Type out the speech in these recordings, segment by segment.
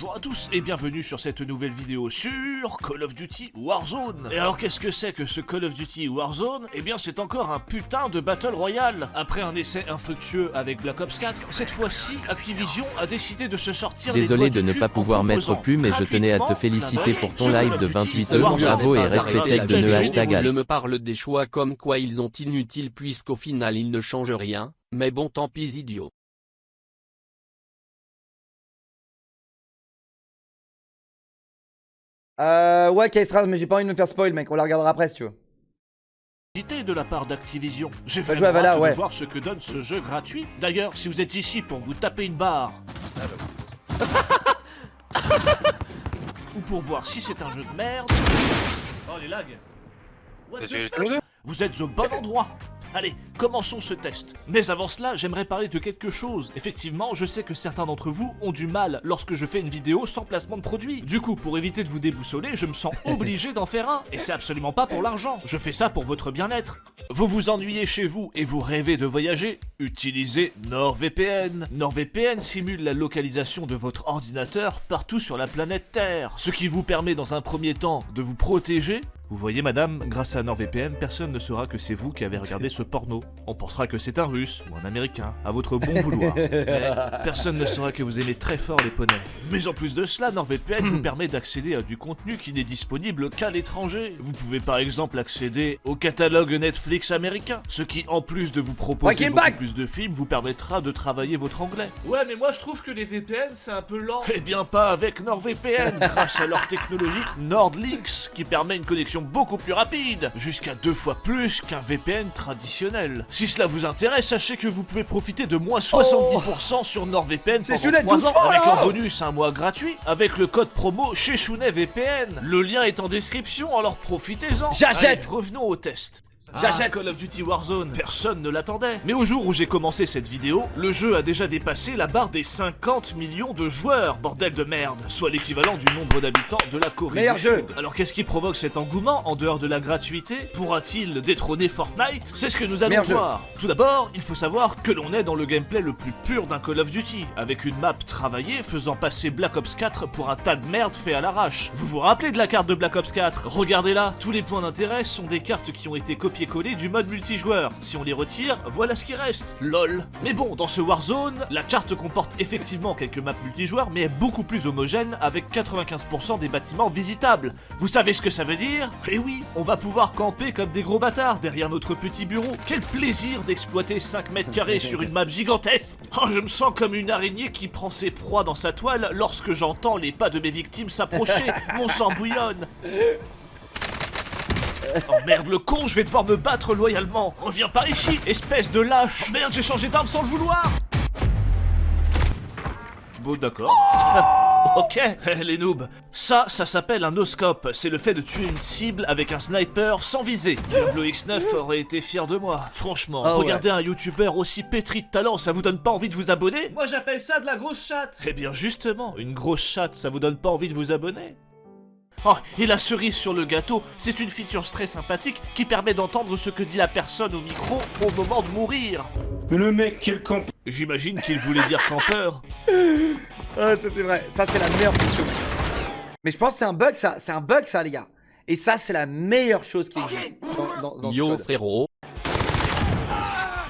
Bonjour à tous et bienvenue sur cette nouvelle vidéo sur Call of Duty Warzone. Et alors qu'est-ce que c'est que ce Call of Duty Warzone? Eh bien c'est encore un putain de Battle Royale. Après un essai infructueux avec Black Ops 4, cette fois-ci Activision a décidé de se sortir Désolé les de doigts ne du pas cul pouvoir en mettre proposant plus, mais je tenais à te féliciter pour ton live de 28 heures. Bravo et respect de ne hashtag. Je me parle des choix comme quoi ils sont inutiles puisqu'au final ils ne changent rien, mais bon tant pis idiot. Ouais, Kaestras, mais j'ai pas envie de me faire spoil, mec. On la regardera après si tu veux. De la part d'Activision. J'ai jouer à vraiment Valhalla, hâte ouais. de voir ce que donne ce jeu gratuit. D'ailleurs, si vous êtes ici pour vous taper une barre, ou pour voir si c'est un jeu de merde. Oh les lags. What the fuck? Vous êtes au bon endroit. Allez, commençons ce test. Mais avant cela, j'aimerais parler de quelque chose. Effectivement, je sais que certains d'entre vous ont du mal lorsque je fais une vidéo sans placement de produit. Du coup, pour éviter de vous déboussoler, je me sens obligé d'en faire un. Et c'est absolument pas pour l'argent. Je fais ça pour votre bien-être. Vous vous ennuyez chez vous et vous rêvez de voyager? Utilisez NordVPN. NordVPN simule la localisation de votre ordinateur partout sur la planète Terre. Ce qui vous permet dans un premier temps de vous protéger. Vous voyez madame, grâce à NordVPN, personne ne saura que c'est vous qui avez regardé ce porno. On pensera que c'est un russe ou un américain, à votre bon vouloir. Mais personne ne saura que vous aimez très fort les poneys. Mais en plus de cela, NordVPN vous permet d'accéder à du contenu qui n'est disponible qu'à l'étranger. Vous pouvez par exemple accéder au catalogue Netflix américain, ce qui en plus de vous proposer beaucoup plus de films, vous permettra de travailler votre anglais. Ouais mais moi je trouve que les VPN c'est un peu lent. Eh bien pas avec NordVPN, grâce à leur technologie NordLynx, qui permet une connexion beaucoup plus rapide, jusqu'à 2 fois plus qu'un VPN traditionnel. Si cela vous intéresse, sachez que vous pouvez profiter de moins 70% sur NordVPN pendant 3 ans, avec en bonus un mois gratuit, avec le code promo chez VPN. Le lien est en description, alors profitez-en. J'achète. Allez, revenons au test. J'achète. Call of Duty Warzone, personne ne l'attendait. Mais au jour où j'ai commencé cette vidéo, le jeu a déjà dépassé la barre des 50 millions de joueurs, bordel de merde, soit l'équivalent du nombre d'habitants de la Corée Meilleur du jeu. Sud. Alors qu'est-ce qui provoque cet engouement en dehors de la gratuité? Pourra-t-il détrôner Fortnite? C'est ce que nous allons Meilleur jeu. voir. Tout d'abord, il faut savoir que l'on est dans le gameplay le plus pur d'un Call of Duty, avec une map travaillée faisant passer Black Ops 4 pour un tas de merde fait à l'arrache. Vous vous rappelez de la carte de Black Ops 4? Regardez-la, tous les points d'intérêt sont des cartes qui ont été copiées-collées du mode multijoueur. Si on les retire, voilà ce qui reste. LOL. Mais bon, dans ce Warzone, la carte comporte effectivement quelques maps multijoueurs, mais est beaucoup plus homogène avec 95% des bâtiments visitables. Vous savez ce que ça veut dire? Eh oui, on va pouvoir camper comme des gros bâtards derrière notre petit bureau. Quel plaisir d'exploiter 5 mètres carrés sur une map gigantesque. Oh, je me sens comme une araignée qui prend ses proies dans sa toile lorsque j'entends les pas de mes victimes s'approcher. Mon sang bouillonne. Oh merde, le con, je vais devoir me battre loyalement. Reviens par ici, espèce de lâche. Merde, j'ai changé d'arme sans le vouloir. Bon, d'accord. Ok, les noobs. Ça s'appelle un no-scope. C'est le fait de tuer une cible avec un sniper sans viser. Diablo X9 aurait été fier de moi. Franchement, regarder un youtubeur aussi pétri de talent, ça vous donne pas envie de vous abonner? Moi j'appelle ça de la grosse chatte. Eh bien justement, une grosse chatte, ça vous donne pas envie de vous abonner? Oh, et la cerise sur le gâteau, c'est une feature très sympathique qui permet d'entendre ce que dit la personne au micro au moment de mourir. Mais le mec, quel camp. J'imagine qu'il voulait dire campeur. Ah, ça c'est vrai. Ça c'est la meilleure feature. Mais je pense que c'est un bug ça. C'est un bug ça, les gars. Et ça, c'est la meilleure chose qui existe dans ce Yo code. frérot.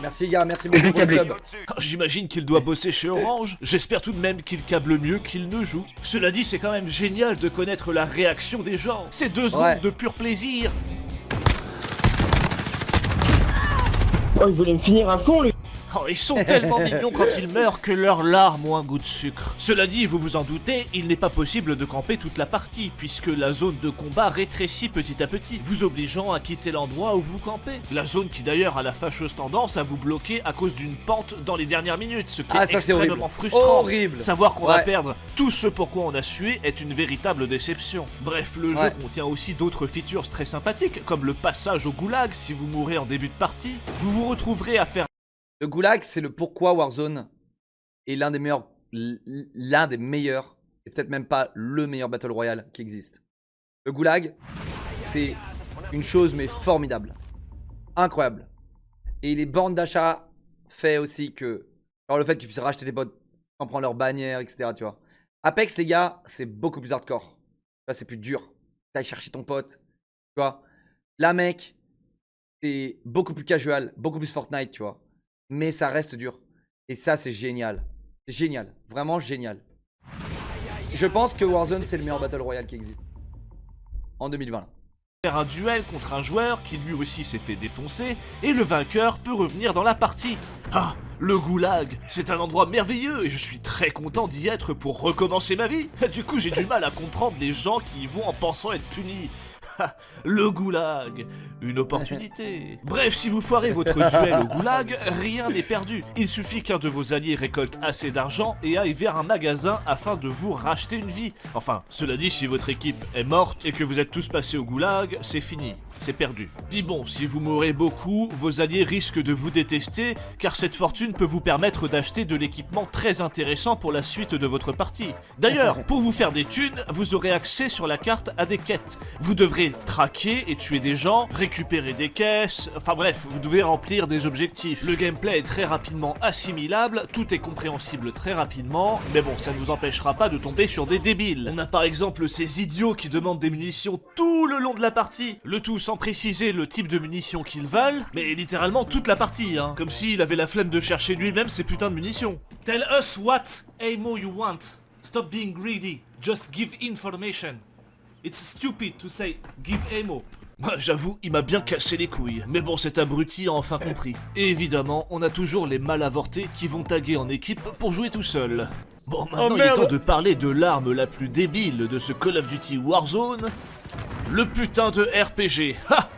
Merci, les gars. Merci beaucoup pour le sub. Oh, j'imagine qu'il doit bosser chez Orange. J'espère tout de même qu'il câble mieux qu'il ne joue. Cela dit, c'est quand même génial de connaître la réaction des gens. C'est 2 secondes de pur plaisir. Oh, il voulait me finir à fond, lui. Oh, ils sont tellement mignons quand ils meurent que leurs larmes ont un goût de sucre. Cela dit, vous vous en doutez, il n'est pas possible de camper toute la partie, puisque la zone de combat rétrécit petit à petit, vous obligeant à quitter l'endroit où vous campez. La zone qui d'ailleurs a la fâcheuse tendance à vous bloquer à cause d'une pente dans les dernières minutes, ce qui est extrêmement frustrant. Horrible. Savoir qu'on va perdre tout ce pour quoi on a sué est une véritable déception. Bref, le jeu contient aussi d'autres features très sympathiques, comme le passage au goulag si vous mourrez en début de partie. Vous vous retrouverez à faire Le goulag, c'est le pourquoi Warzone est l'un des meilleurs, et peut-être même pas le meilleur Battle Royale qui existe. Le goulag, c'est une chose mais formidable. Incroyable. Et les bornes d'achat fait aussi que... Alors le fait que tu puisses racheter des potes, en prendre leur bannière, etc. Tu vois. Apex, les gars, c'est beaucoup plus hardcore. Là, c'est plus dur. T'ailles chercher ton pote. Tu vois. Là, mec, c'est beaucoup plus casual, beaucoup plus Fortnite, tu vois. Mais ça reste dur. Et ça, c'est génial. C'est génial. Vraiment génial. Je pense que Warzone, c'est le meilleur Battle Royale qui existe. En 2020. Faire un duel contre un joueur qui lui aussi s'est fait défoncer et le vainqueur peut revenir dans la partie. Ah, le goulag, c'est un endroit merveilleux et je suis très content d'y être pour recommencer ma vie. Du coup, j'ai du mal à comprendre les gens qui y vont en pensant être punis. Le goulag, une opportunité. Bref, si vous foirez votre duel au goulag, rien n'est perdu. Il suffit qu'un de vos alliés récolte assez d'argent et aille vers un magasin afin de vous racheter une vie. Enfin, cela dit, si votre équipe est morte et que vous êtes tous passés au goulag, c'est fini. C'est perdu. Puis bon, si vous mourrez beaucoup, vos alliés risquent de vous détester, car cette fortune peut vous permettre d'acheter de l'équipement très intéressant pour la suite de votre partie. D'ailleurs, pour vous faire des thunes, vous aurez accès sur la carte à des quêtes. Vous devrez traquer et tuer des gens, récupérer des caisses, enfin bref, vous devez remplir des objectifs. Le gameplay est très rapidement assimilable, tout est compréhensible très rapidement, mais bon, ça ne vous empêchera pas de tomber sur des débiles. On a par exemple ces idiots qui demandent des munitions tout le long de la partie, le tout sans préciser le type de munitions qu'ils veulent, mais littéralement toute la partie, hein. Comme s'il avait la flemme de chercher lui-même ses putains de munitions. Tell us what ammo you want. Stop being greedy. Just give information. It's stupid to say give ammo. J'avoue, il m'a bien cassé les couilles. Mais bon, cet abruti a enfin compris. Et évidemment, on a toujours les mal avortés qui vont taguer en équipe pour jouer tout seul. Bon, maintenant il est temps de parler de l'arme la plus débile de ce Call of Duty Warzone. Le putain de RPG. Ha!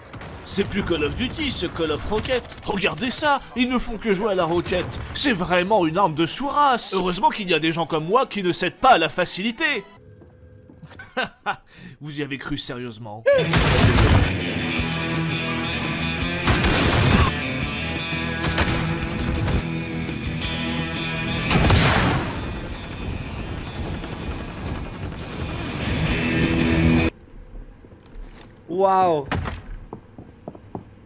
C'est plus Call of Duty, c'est Call of Rocket. Regardez ça, ils ne font que jouer à la roquette. C'est vraiment une arme de sous-race. Heureusement qu'il y a des gens comme moi qui ne cèdent pas à la facilité. Vous y avez cru sérieusement? Waouh.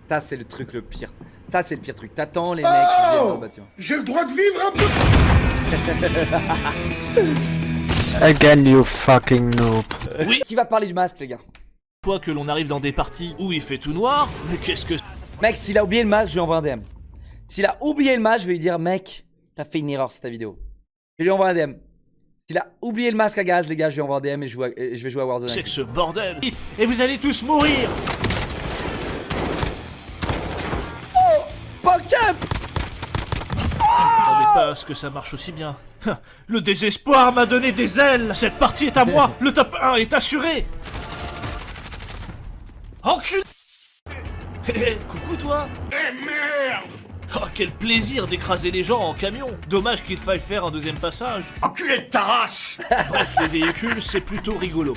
Ça, c'est le truc le pire. Ça, c'est le pire truc. T'attends les mecs qui viennent dans le bâtiment. J'ai le droit de vivre un peu. Again, you fucking noob. Oui. Qui va parler du masque, les gars? Fois que l'on arrive dans des parties où il fait tout noir, mais qu'est-ce que... Mec, s'il a oublié le masque, je lui envoie un DM. S'il a oublié le masque, je vais lui dire, mec, t'as fait une erreur sur ta vidéo. Je lui envoie un DM. S'il a oublié le masque à gaz, les gars, je lui envoie un DM et je vais jouer à Warzone. C'est que ce bordel. Et vous allez tous mourir. Pop-up. Attendez pas à ce que ça marche aussi bien. Le désespoir m'a donné des ailes. Cette partie est à moi. Le top 1 est assuré. Enculé. Coucou toi. Eh merde. Oh, quel plaisir d'écraser les gens en camion. Dommage qu'il faille faire un deuxième passage. Enculé de ta race. Bref, les véhicules, c'est plutôt rigolo.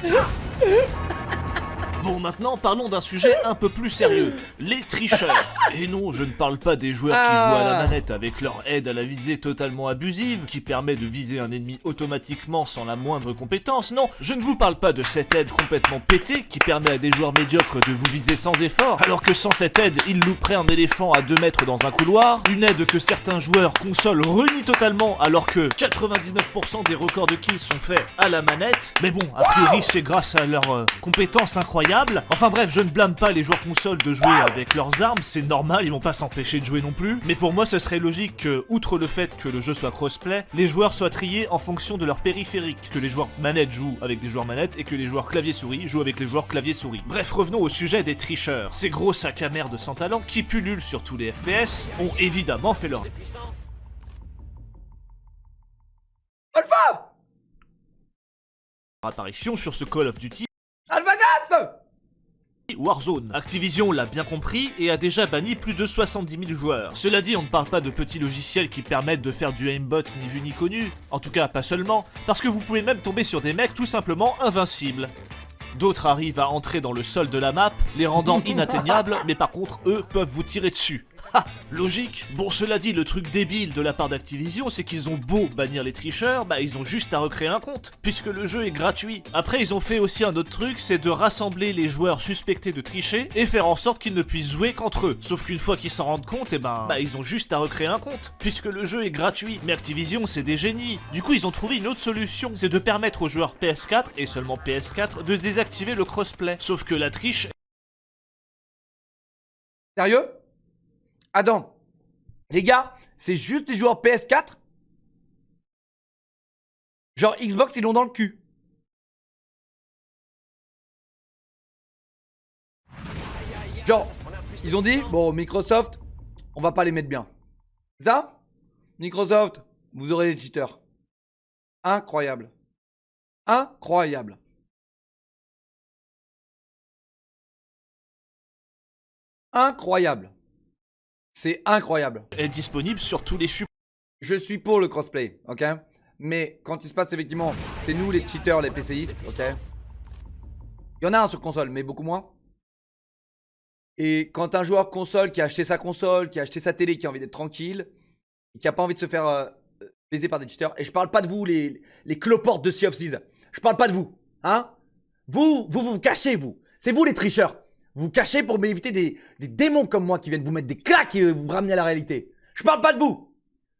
Bon, maintenant, parlons d'un sujet un peu plus sérieux. Les tricheurs. Et non, je ne parle pas des joueurs qui jouent à la manette avec leur aide à la visée totalement abusive, qui permet de viser un ennemi automatiquement sans la moindre compétence. Non, je ne vous parle pas de cette aide complètement pétée, qui permet à des joueurs médiocres de vous viser sans effort, alors que sans cette aide, ils louperaient un éléphant à 2 mètres dans un couloir. Une aide que certains joueurs console renient totalement, alors que 99% des records de kills sont faits à la manette. Mais bon, a priori, c'est grâce à leurs compétences incroyables. Enfin bref, je ne blâme pas les joueurs consoles de jouer avec leurs armes, c'est normal, ils vont pas s'empêcher de jouer non plus. Mais pour moi, ce serait logique que, outre le fait que le jeu soit crossplay, les joueurs soient triés en fonction de leur périphérique. Que les joueurs manettes jouent avec des joueurs manettes et que les joueurs clavier-souris jouent avec les joueurs clavier-souris. Bref, revenons au sujet des tricheurs. Ces gros sacs à merde sans talent qui pullulent sur tous les FPS ont évidemment fait leur Alpha. apparition sur ce Call of Duty Alphagast. Warzone. Activision l'a bien compris et a déjà banni plus de 70 000 joueurs. Cela dit, on ne parle pas de petits logiciels qui permettent de faire du aimbot ni vu ni connu. En tout cas, pas seulement, parce que vous pouvez même tomber sur des mecs tout simplement invincibles. D'autres arrivent à entrer dans le sol de la map, les rendant inatteignables, mais par contre, eux peuvent vous tirer dessus. Ah, logique. Bon, cela dit, le truc débile de la part d'Activision, c'est qu'ils ont beau bannir les tricheurs, bah ils ont juste à recréer un compte, puisque le jeu est gratuit. Après, ils ont fait aussi un autre truc, c'est de rassembler les joueurs suspectés de tricher et faire en sorte qu'ils ne puissent jouer qu'entre eux. Sauf qu'une fois qu'ils s'en rendent compte, et bah ils ont juste à recréer un compte, puisque le jeu est gratuit. Mais Activision, c'est des génies. Du coup, ils ont trouvé une autre solution, c'est de permettre aux joueurs PS4, et seulement PS4, de désactiver le crossplay. Sauf que la triche... Sérieux? Adam, les gars, c'est juste les joueurs PS4? Genre Xbox, ils l'ont dans le cul. Genre, ils ont dit, bon, Microsoft, on va pas les mettre bien. Ça, Microsoft, vous aurez les cheaters. Incroyable. Incroyable. Incroyable. C'est incroyable. est disponible sur tous les supports. Je suis pour le crossplay, ok? Mais quand il se passe effectivement, c'est nous les cheaters, les PCistes, ok? Il y en a un sur console, mais beaucoup moins. Et quand un joueur console qui a acheté sa console, qui a acheté sa télé, qui a envie d'être tranquille, et qui a pas envie de se faire baiser par des cheaters, et je parle pas de vous, les cloportes de Sea of Thieves. Je parle pas de vous, hein? Vous cachez, vous. C'est vous les tricheurs. Vous vous cachez pour éviter des démons comme moi qui viennent vous mettre des claques et vous ramener à la réalité. Je parle pas de vous.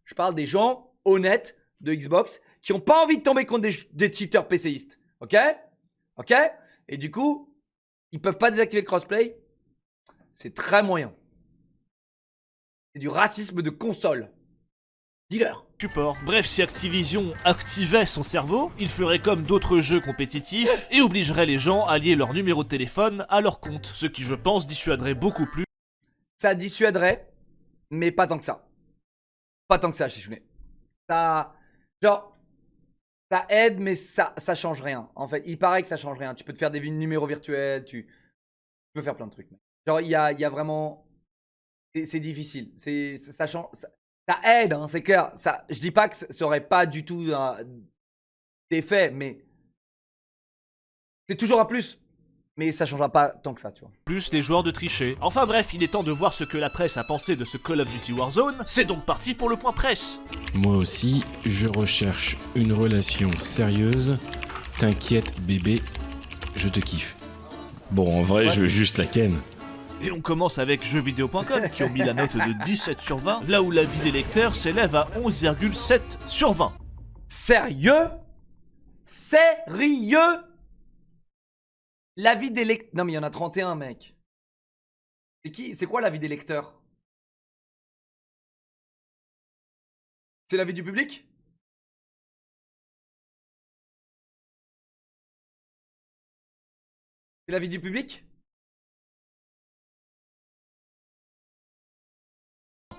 Je parle des gens honnêtes de Xbox qui ont pas envie de tomber contre des cheaters PCistes. Ok? Ok? Et du coup, ils peuvent pas désactiver le crossplay. C'est très moyen. C'est du racisme de console. Dis-leur. Bref, si Activision activait son cerveau, il ferait comme d'autres jeux compétitifs et obligerait les gens à lier leur numéro de téléphone à leur compte, ce qui je pense dissuaderait beaucoup plus. Ça dissuaderait, mais pas tant que ça. Pas tant que ça, Chichounet. Ça, genre, ça aide, mais ça change rien. En fait, il paraît que ça change rien. Tu peux te faire des numéros virtuels, tu peux faire plein de trucs. Genre, il y a vraiment, c'est difficile. Ça change. Ça aide, hein, c'est clair. Je dis pas que ça aurait pas du tout d'effet, mais c'est toujours un plus. Mais ça changera pas tant que ça, tu vois. Plus les joueurs de tricher. Enfin bref, il est temps de voir ce que la presse a pensé de ce Call of Duty Warzone. C'est donc parti pour le point presse. Moi aussi, je recherche une relation sérieuse. T'inquiète, bébé, je te kiffe. Bon, en vrai, je veux juste la ken. Et on commence avec jeuxvideo.com qui ont mis la note de 17 sur 20, là où l'avis des lecteurs s'élève à 11,7 sur 20. Sérieux? Sérieux? L'avis des lecteurs. Non, mais il y en a 31, mec. C'est quoi l'avis des lecteurs? C'est l'avis du public? C'est l'avis du public?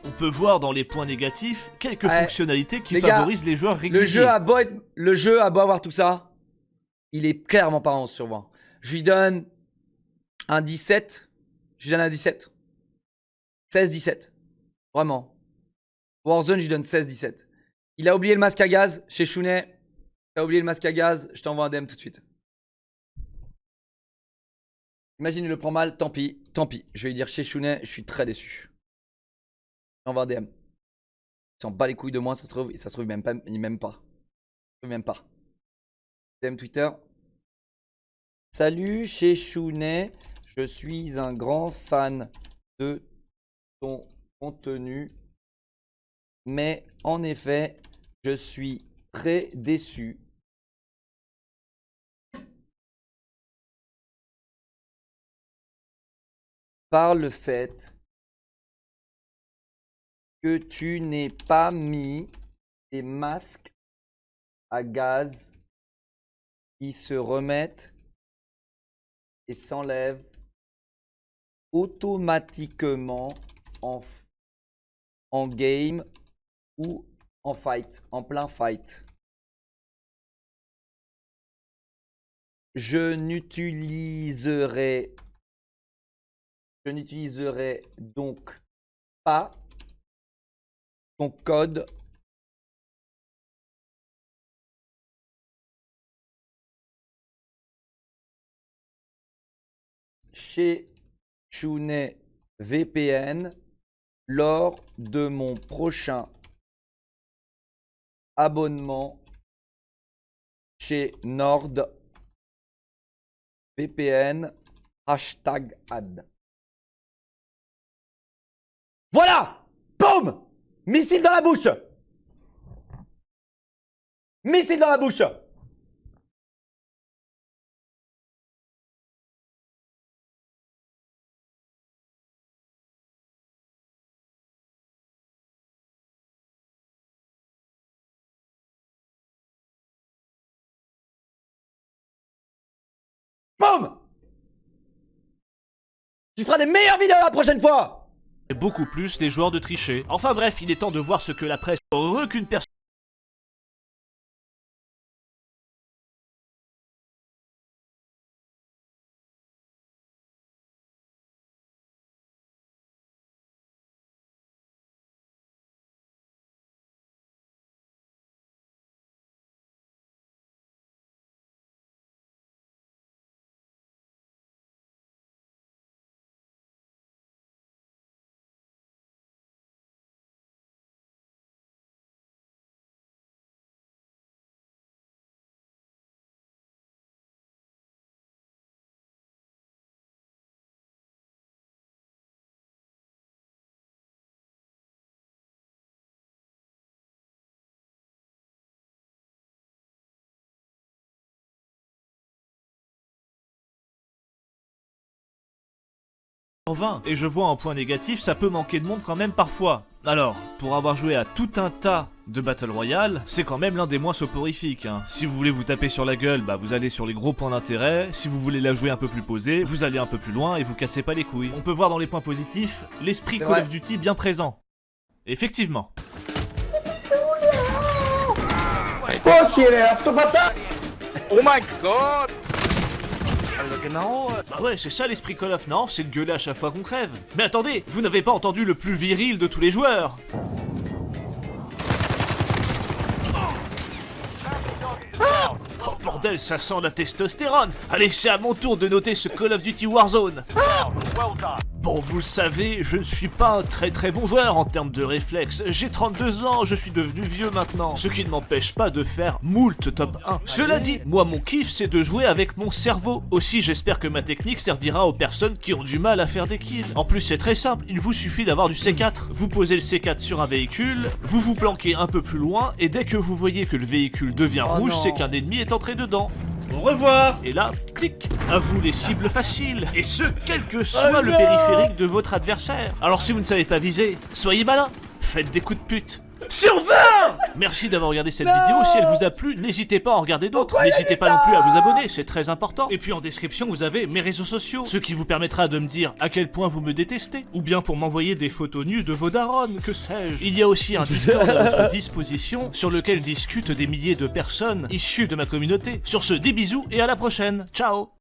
On peut voir dans les points négatifs quelques fonctionnalités qui les gars, favorisent les joueurs réguliers. Le jeu a beau avoir tout ça, il est clairement pas en 11 sur 20. Je lui donne un 17. Je lui donne un 17. 16-17. Vraiment. Warzone, je lui donne 16-17. Il a oublié le masque à gaz chez Chounet. Il a oublié le masque à gaz. Je t'envoie un DM tout de suite. Imagine, il le prend mal. Tant pis. Tant pis. Je vais lui dire chez Chounet, je suis très déçu. J'envoie un DM. Il s'en bat les couilles de moi, ça se trouve. Ça se trouve, il m'aime pas. Il m'aime pas. Il m'aime pas. DM Twitter. Salut chez Chounet, je suis un grand fan de ton contenu, mais en effet, je suis très déçu par le fait que tu n'aies pas mis des masques à gaz qui se remettent et s'enlève automatiquement en game ou en fight, en plein fight. Je n'utiliserai donc pas ton code chez Chounet VPN lors de mon prochain abonnement chez NordVPN #ad. Voilà! Boum! Missile dans la bouche! Missile dans la bouche! Boum! Tu feras des meilleures vidéos la prochaine fois! beaucoup plus les joueurs de tricher. Enfin bref, il est temps de voir ce que la presse heureux qu'une personne. Et je vois en point négatif, ça peut manquer de monde quand même parfois. Alors, pour avoir joué à tout un tas de Battle Royale, c'est quand même l'un des moins soporifiques. Hein. Si vous voulez vous taper sur la gueule, bah vous allez sur les gros points d'intérêt. Si vous voulez la jouer un peu plus posée, vous allez un peu plus loin et vous cassez pas les couilles. On peut voir dans les points positifs, l'esprit Call of Duty bien présent. Effectivement. Oh my god! Bah ouais, c'est ça l'esprit Call of, non? C'est de gueuler à chaque fois qu'on crève. Mais attendez, vous n'avez pas entendu le plus viril de tous les joueurs. Oh bordel, ça sent la testostérone. Allez, c'est à mon tour de noter ce Call of Duty Warzone. Bon, vous le savez, je ne suis pas un très bon joueur en termes de réflexes. J'ai 32 ans, je suis devenu vieux maintenant. Ce qui ne m'empêche pas de faire moult top 1. Cela dit, moi mon kiff c'est de jouer avec mon cerveau. Aussi, j'espère que ma technique servira aux personnes qui ont du mal à faire des kills. En plus, c'est très simple, il vous suffit d'avoir du C4. Vous posez le C4 sur un véhicule, vous vous planquez un peu plus loin, et dès que vous voyez que le véhicule devient rouge, c'est qu'un ennemi est entré dedans. Au revoir! Et là, clic! À vous les cibles faciles! Et ce, quel que soit le périphérique de votre adversaire! Alors si vous ne savez pas viser, soyez malin! Faites des coups de pute! Sur 20! Merci d'avoir regardé cette vidéo, si elle vous a plu, n'hésitez pas à en regarder d'autres. N'hésitez pas non plus à vous abonner, c'est très important. Et puis en description, vous avez mes réseaux sociaux, ce qui vous permettra de me dire à quel point vous me détestez, ou bien pour m'envoyer des photos nues de vos darons, que sais-je. Il y a aussi un Discord à votre disposition, sur lequel discutent des milliers de personnes issues de ma communauté. Sur ce, des bisous et à la prochaine. Ciao!